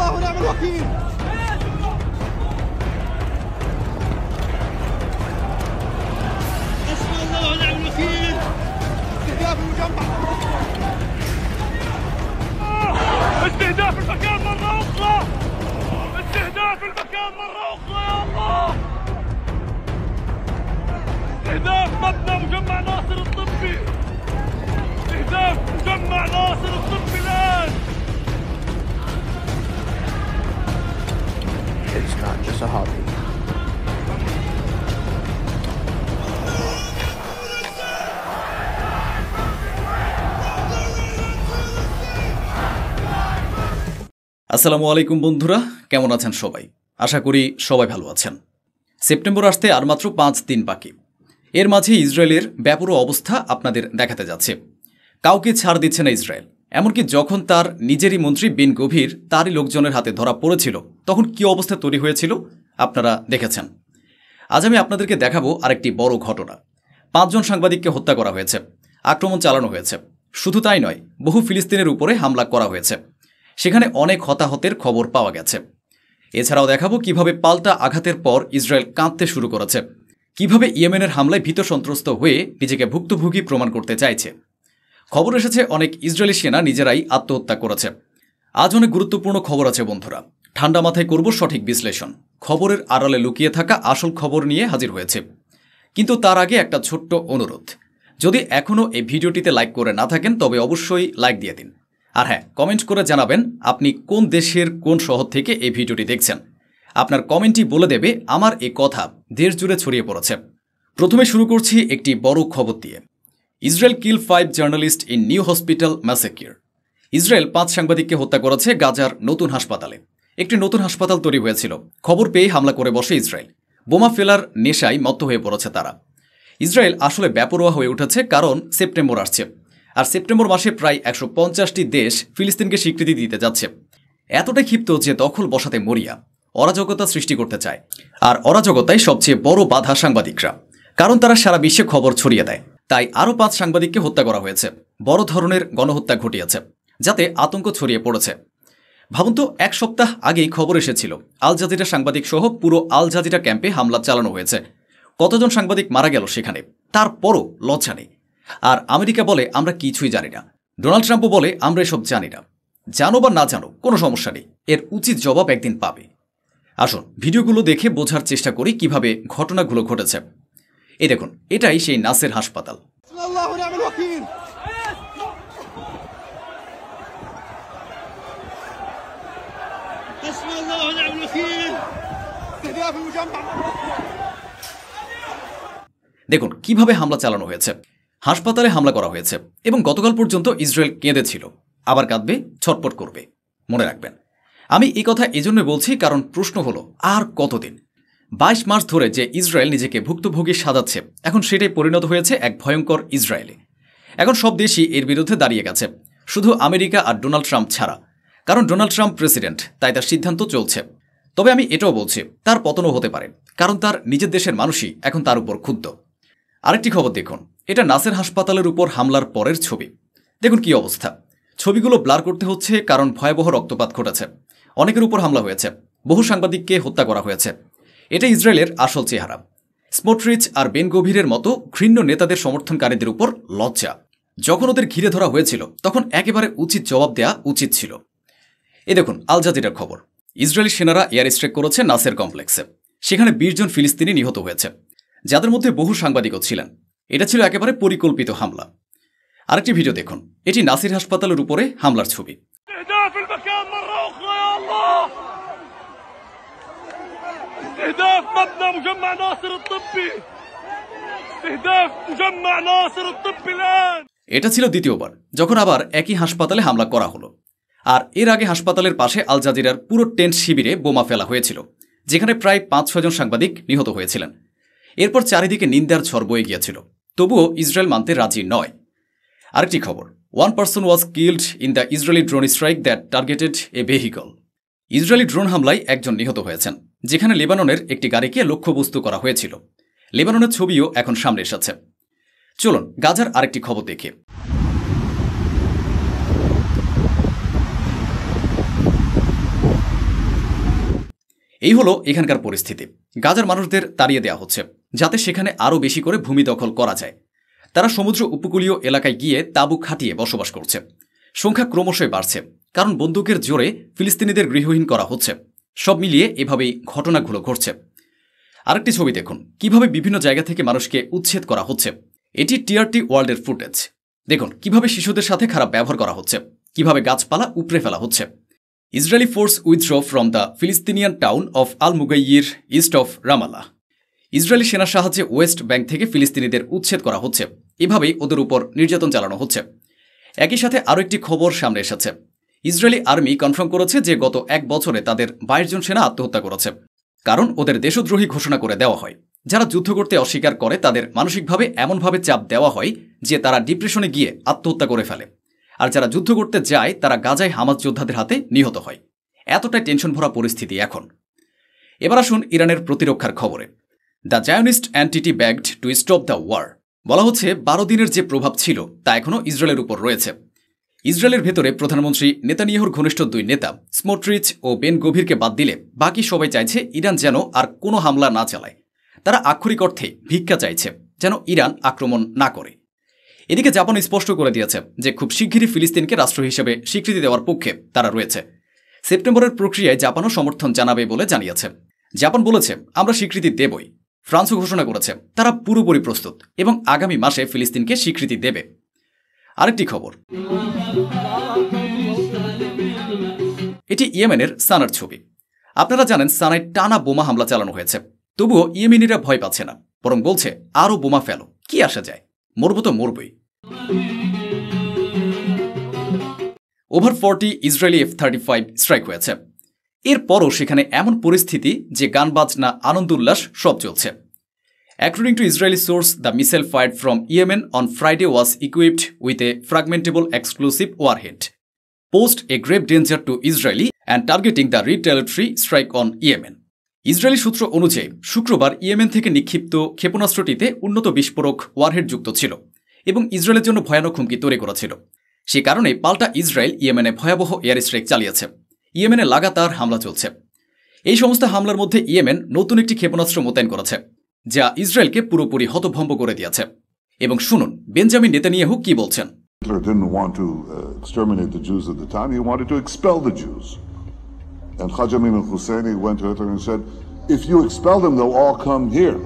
الله ونعم الوكيل. حسبنا الله ونعم الوكيل. استهداف المجمع. استهداف المكان مرة أخرى. استهداف المكان مرة أخرى يا الله. استهداف مبنى مجمع ناصر الطبي. استهداف مجمع ناصر الطبي الآن. It's not just a hobby. আসসালামু আলাইকুম বন্ধুরা, কেমন আছেন সবাই? আশা করি সবাই ভালো আছেন। সেপ্টেম্বর আসতে আর মাত্র 5 দিন বাকি। এর মাঝে ইসরায়েলের ব্যাপক অবস্থা আপনাদের দেখাতে যাচ্ছে। কাউকে ছাড় দিচ্ছে না ইসরায়েল। এমনকি যখন তার নিজেরই মন্ত্রী বেন গভির তারই লোকজনের হাতে ধরা পড়েছিল, তখন কী অবস্থা তৈরি হয়েছিল আপনারা দেখেছেন। আজ আমি আপনাদেরকে দেখাবো আরেকটি বড় ঘটনা। 5 জন সাংবাদিককে হত্যা করা হয়েছে, আক্রমণ চালানো হয়েছে। শুধু তাই নয়, বহু ফিলিস্তিনের উপরে হামলা করা হয়েছে। সেখানে অনেক হতাহতের খবর পাওয়া গেছে। এছাড়াও দেখাবো কিভাবে পাল্টা আঘাতের পর ইসরায়েল কাঁদতে শুরু করেছে, কিভাবে ইয়েমেনের হামলায় ভীত সন্ত্রস্ত হয়ে নিজেকে ভুক্তভোগী প্রমাণ করতে চাইছে। খবর এসেছে অনেক ইসরায়েলি সেনা নিজেরাই আত্মহত্যা করেছে। আজ অনেক গুরুত্বপূর্ণ খবর আছে বন্ধুরা। ঠান্ডা মাথায় করব সঠিক বিশ্লেষণ। খবরের আড়ালে লুকিয়ে থাকা আসল খবর নিয়ে হাজির হয়েছে। কিন্তু তার আগে একটা ছোট্ট অনুরোধ, যদি এখনও এই ভিডিওটিতে লাইক করে না থাকেন তবে অবশ্যই লাইক দিয়ে দিন। আর হ্যাঁ, কমেন্ট করে জানাবেন আপনি কোন দেশের কোন শহর থেকে এই ভিডিওটি দেখছেন। আপনার কমেন্টই বলে দেবে আমার এই কথা দেশ জুড়ে ছড়িয়ে পড়েছে। প্রথমে শুরু করছি একটি বড় খবর দিয়ে। Israel kill 5 journalist in new hospital massacre. Israel 5 সাংবাদিককে হত্যা করেছে গাজার নতুন হাসপাতালে। একটি নতুন হাসপাতাল তৈরি হয়েছিল। খবর পেয়ে হামলা করে বসে ইসরায়েল। বোমা ফেলার নেশায় মত্ত হয়ে পড়েছে তারা। ইসরায়েল আসলে বেপরোয়া হয়ে উঠেছে, কারণ সেপ্টেম্বর আসছে। আর সেপ্টেম্বর মাসে প্রায় 150টি দেশ ফিলিস্তিনকে স্বীকৃতি দিতে যাচ্ছে। এতটাই ক্ষিপ্ত যে দখল বসাতে মরিয়া, অরাজকতা সৃষ্টি করতে চায়। আর অরাজকতায় সবচেয়ে বড় বাধা সাংবাদিকরা, কারণ তারা সারা বিশ্বে খবর ছড়িয়ে দেয়। তাই আরও 5 সাংবাদিককে হত্যা করা হয়েছে। বড় ধরনের গণহত্যা ঘটিয়েছে, যাতে আতঙ্ক ছড়িয়ে পড়েছে। ভাবুন তো, 1 সপ্তাহ আগেই খবর এসেছিল আল জাজিরা সাংবাদিক সহ পুরো আল জাজিরা ক্যাম্পে হামলা চালানো হয়েছে। কতজন সাংবাদিক মারা গেল সেখানে, তারপরও লজ্জা নেই। আর আমেরিকা বলে আমরা কিছুই জানি না। ডোনাল্ড ট্রাম্পও বলে আমরা এসব জানি না। জানো বা না জানো কোনো সমস্যা নেই, এর উচিত জবাব একদিন পাবে। আসুন ভিডিওগুলো দেখে বোঝার চেষ্টা করি কিভাবে ঘটনাগুলো ঘটেছে। এই দেখুন, এটাই সেই নাসের হাসপাতাল। حسبنا الله ونعم الوكيل. حسبنا الله ونعم الوكيل. استهداف المجمع. দেখুন কিভাবে হামলা চালানো হয়েছে। হাসপাতালে হামলা করা হয়েছে এবং গতকাল পর্যন্ত ইসরায়েল কেঁদেছিল, আবার কাঁদবে, ছটপট করবে। মনে রাখবেন, আমি এই কথা এজন্য বলছি কারণ প্রশ্ন হলো আর কতদিন। 22 মাস ধরে যে ইসরায়েল নিজেকে ভুক্তভোগী সাজাচ্ছে, এখন সেটাই পরিণত হয়েছে এক ভয়ঙ্কর ইসরায়েলে। এখন সব দেশই এর বিরুদ্ধে দাঁড়িয়ে গেছে, শুধু আমেরিকা আর ডোনাল্ড ট্রাম্প ছাড়া। কারণ ডোনাল্ড ট্রাম্প প্রেসিডেন্ট, তাই তার সিদ্ধান্ত চলছে। তবে আমি এটাও বলছি তার পতনও হতে পারে, কারণ তার নিজের দেশের মানুষই এখন তার উপর ক্ষুব্ধ। আরেকটি খবর দেখুন, এটা নাসের হাসপাতালের উপর হামলার পরের ছবি। দেখুন কি অবস্থা। ছবিগুলো ব্লার করতে হচ্ছে কারণ ভয়াবহ রক্তপাত ঘটেছে। অনেকের উপর হামলা হয়েছে, বহু সাংবাদিককে হত্যা করা হয়েছে। এটা ইসরায়েলের আসল চেহারা। স্মোট্রিচ আর বেন গভিরের মতো ঘৃণ্য নেতাদের সমর্থনকারীদের উপর লজ্জা। যখন ওদের ঘিরে ধরা হয়েছিল তখন একেবারে উচিত জবাব দেওয়া উচিত ছিল। এ দেখুন আল জাজিরার খবর। ইসরায়েলি সেনারা এয়ার স্ট্রাইক করেছে নাসের কমপ্লেক্সে। সেখানে 20 জন ফিলিস্তিনি নিহত হয়েছে, যাদের মধ্যে বহু সাংবাদিকও ছিলেন। এটা ছিল একেবারে পরিকল্পিত হামলা। আরেকটি ভিডিও দেখুন, এটি নাসির হাসপাতালের উপরে হামলার ছবি। استهداف المكان مرة أخرى يا الله. استهداف مبنى مجمع ناصر الطبي. استهداف مجمع ناصر الطبي الآن. এটা ছিল দ্বিতীয়বার যখন আবার একই হাসপাতালে হামলা করা হলো। আর এর আগে হাসপাতালের পাশে আল জাজিরার পুরো টেন্ট শিবিরে বোমা ফেলা হয়েছিল, যেখানে প্রায় 5-6 জন সাংবাদিক নিহত হয়েছিলেন। এরপর চারিদিকে নিন্দার ঝড় বয়ে গিয়েছিল, তবুও ইসরায়েল মানতে রাজি নয়। আরেকটি খবর, 1 person was killed in the Israeli drone strike that targeted a vehicle. Israeli drone হামলায় একজন নিহত হয়েছেন, যেখানে লেবাননের একটি গাড়িকে লক্ষ্যবস্তু করা হয়েছিল। লেবাননের ছবিও এখন সামনে এসেছে। চলুন গাজার আরেকটি খবর দেখি। এই হলো এখানকার পরিস্থিতি। গাজার মানুষদের তাড়িয়ে দেওয়া হচ্ছে যাতে সেখানে আরও বেশি করে ভূমি দখল করা যায়। তারা সমুদ্র উপকূলীয় এলাকায় গিয়ে তাঁবু খাটিয়ে বসবাস করছে। সংখ্যা ক্রমশই বাড়ছে, কারণ বন্দুকের জোরে ফিলিস্তিনিদের গৃহহীন করা হচ্ছে। সব মিলিয়ে এভাবেই ঘটনাগুলো ঘটছে। আরেকটি ছবি দেখুন, কিভাবে বিভিন্ন জায়গা থেকে মানুষকে উচ্ছেদ করা হচ্ছে। এটি টিআরটি ওয়ার্ল্ডের ফুটেজ। দেখুন কিভাবে শিশুদের সাথে খারাপ ব্যবহার করা হচ্ছে, কিভাবে গাছপালা উপড়ে ফেলা হচ্ছে। Israeli force withdraw from the Palestinian town of Al Mughayyir east of Ramallah. Israeli সেনার সাহায্যে ওয়েস্ট ব্যাংক থেকে ফিলিস্তিনিদের উচ্ছেদ করা হচ্ছে। এভাবেই ওদের উপর নির্যাতন চালানো হচ্ছে। একই সাথে আরও একটি খবর সামনে এসেছে। ইসরায়েলি আর্মি কনফার্ম করেছে যে গত 1 বছরে তাদের 22 জন সেনা আত্মহত্যা করেছে, কারণ ওদের দেশদ্রোহী ঘোষণা করে দেওয়া হয়। যারা যুদ্ধ করতে অস্বীকার করে তাদের মানসিকভাবে এমনভাবে চাপ দেওয়া হয় যে তারা ডিপ্রেশনে গিয়ে আত্মহত্যা করে ফেলে। আর যারা যুদ্ধ করতে যায় তারা গাজায় হামাস যোদ্ধাদের হাতে নিহত হয়। এতটাই টেনশন ভরা পরিস্থিতি এখন। এবার আসুন ইরানের প্রতিরক্ষার খবরে। The Zionist entity begged to stop the war. বলা হচ্ছে 12 দিনের যে প্রভাব ছিল তা এখনও ইসরায়েলের উপর রয়েছে। ইসরায়েলের ভেতরে প্রধানমন্ত্রী নেতানিয়াহুর ঘনিষ্ঠ 2 নেতা স্মোট্রিচ ও বেন গভিরকে বাদ দিলে বাকি সবাই চাইছে ইরান যেন আর কোনো হামলা না চালায়। তারা আক্ষরিক অর্থে ভিক্ষা চাইছে যেন ইরান আক্রমণ না করে। এদিকে জাপান স্পষ্ট করে দিয়েছে যে খুব শিগগিরই ফিলিস্তিনকে রাষ্ট্র হিসেবে স্বীকৃতি দেওয়ার পক্ষে তারা রয়েছে। সেপ্টেম্বরের প্রক্রিয়ায় জাপানও সমর্থন জানাবে বলে জানিয়েছে। জাপান বলেছে আমরা স্বীকৃতি দেবই। ফ্রান্সও ঘোষণা করেছে তারা পুরোপুরি প্রস্তুত এবং আগামী মাসে ফিলিস্তিনকে স্বীকৃতি দেবে। আরেকটি খবর, এটি ইয়েমেনের সানার ছবি। আপনারা জানেন সানায় টানা বোমা হামলা চালানো হয়েছে, তবুও ইয়েমেনিরা ভয় পাচ্ছে না, বরং বলছে আরও বোমা ফেলো, কি আসা যায়, মরব তো মরবই। ওভার 40 ইসরায়েলি F-35 স্ট্রাইক হয়েছে। এরপরও সেখানে এমন পরিস্থিতি যে গান বাজনা আনন্দ উল্লাস সব চলছে। According to Israeli source, the missile fired from Yemen on Friday was equipped with a fragmentable explosive warhead, posed a grave danger to Israeli and targeting the retaliatory strike on Yemen. Israeli সূত্র অনুযায়ী শুক্রবার Yemen থেকে নিক্ষিপ্ত ক্ষেপণাস্ত্রটিতে উন্নত বিস্ফোরক warhead যুক্ত ছিল এবং ইসরায়েলের জন্য ভয়ানক হুমকি তৈরি করেছিল। সে কারণে পাল্টা ইসরায়েল ইয়েমেনে ভয়াবহ এয়ার স্ট্রাইক চালিয়েছে। ইয়েমেনে লাগাতার হামলা চলছে। এই সমস্ত হামলার মধ্যে ইয়েমেন নতুন একটি ক্ষেপণাস্ত্র মোতায়েন করেছে যা ইসরায়েলকে পুরোপুরি হতভম্ব করে দিয়েছে। এবং শুনুন বেঞ্জামিন নেতানিয়াহু কি বলছেন। Hitler didn't want to exterminate the Jews at the time. He wanted to expel the Jews. And Khaja Amin al-Husseini went to Hitler and said, if you expel them, they'll all come here.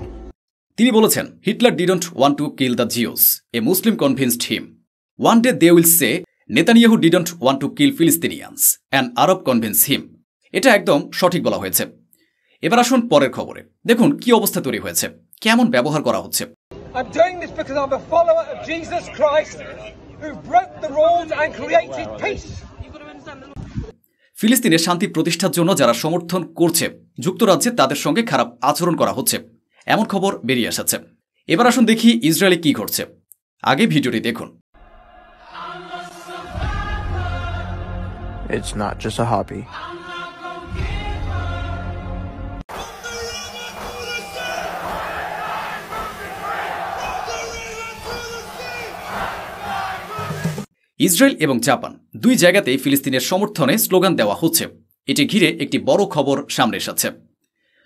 তিনি বলেছেন, Hitler didn't want to kill the Jews. A Muslim convinced him. One day they will say, Netanyahu didn't want to kill Palestinians. An Arab convinced him. এটা একদম সঠিক বলা হয়েছে। এবার আসুন পরের খবরে। দেখুন কি অবস্থা তৈরি হয়েছে, কেমন ব্যবহার করা হচ্ছে। I'm doing this because I'm a follower of Jesus Christ who broke the rules and created peace. ফিলিস্তিনে শান্তি প্রতিষ্ঠার জন্য যারা সমর্থন করছে যুক্তরাজ্যে তাদের সঙ্গে খারাপ আচরণ করা হচ্ছে, এমন খবর বেরিয়ে এসেছে। এবার আসুন দেখি ইসরায়েলে কি ঘটছে। আগে ভিডিওটি দেখুন। It's not just a hobby. Israel এবং জাপান 2 জায়গাতেই ফিলিস্তিনের সমর্থনে স্লোগান দেওয়া হচ্ছে। এটি ঘিরে একটি বড় খবর সামনে এসেছে।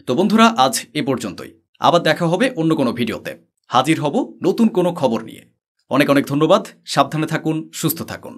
তো বন্ধুরা আজ এ পর্যন্তই। আবার দেখা হবে অন্য কোনো ভিডিওতে। হাজির হব নতুন কোনো খবর নিয়ে। অনেক অনেক ধন্যবাদ। সাবধানে থাকুন, সুস্থ থাকুন।